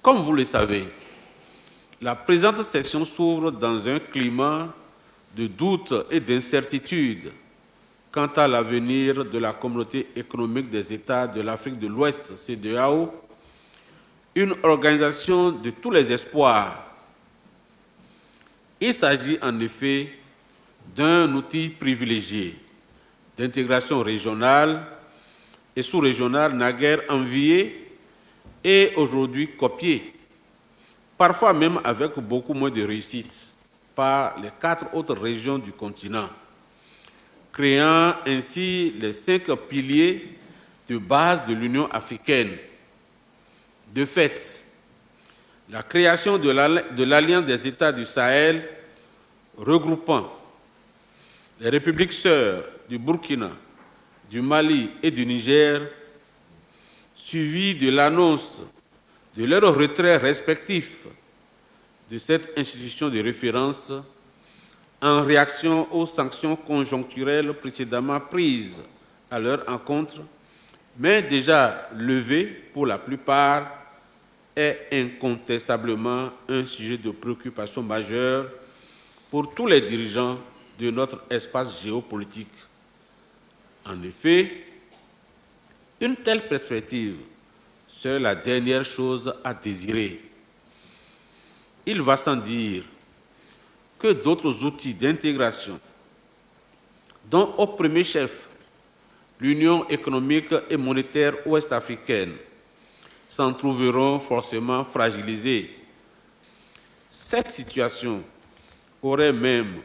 Comme vous le savez, la présente session s'ouvre dans un climat de doute et d'incertitude quant à l'avenir de la communauté économique des États de l'Afrique de l'Ouest, CEDEAO, une organisation de tous les espoirs. Il s'agit en effet d'un outil privilégié d'intégration régionale et sous-régionale naguère envié et aujourd'hui copié, parfois même avec beaucoup moins de réussite, par les 4 autres régions du continent, créant ainsi les 5 piliers de base de l'Union africaine. De fait, la création de l'Alliance des États du Sahel, regroupant les républiques sœurs du Burkina, du Mali et du Niger, suivie de l'annonce de leur retrait respectif de cette institution de référence en réaction aux sanctions conjoncturelles précédemment prises à leur encontre, mais déjà levées pour la plupart, est incontestablement un sujet de préoccupation majeure pour tous les dirigeants de notre espace géopolitique. En effet, une telle perspective serait la dernière chose à désirer. Il va sans dire que d'autres outils d'intégration, dont au premier chef l'Union économique et monétaire ouest-africaine, s'en trouveront forcément fragilisés. Cette situation aurait même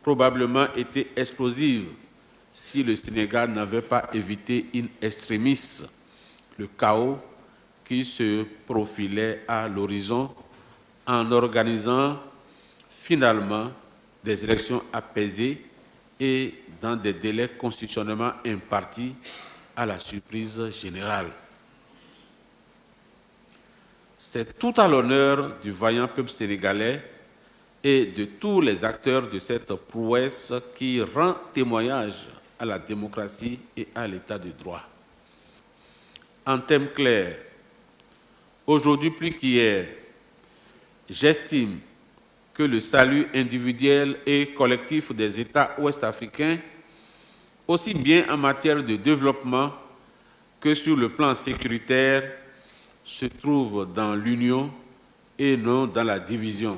probablement été explosive si le Sénégal n'avait pas évité in extremis le chaos qui se profilait à l'horizon en organisant finalement des élections apaisées et dans des délais constitutionnellement impartis à la surprise générale. C'est tout à l'honneur du vaillant peuple sénégalais et de tous les acteurs de cette prouesse qui rend témoignage à la démocratie et à l'état de droit. En termes clairs, aujourd'hui plus qu'hier, j'estime que le salut individuel et collectif des États ouest-africains, aussi bien en matière de développement que sur le plan sécuritaire, se trouve dans l'union et non dans la division.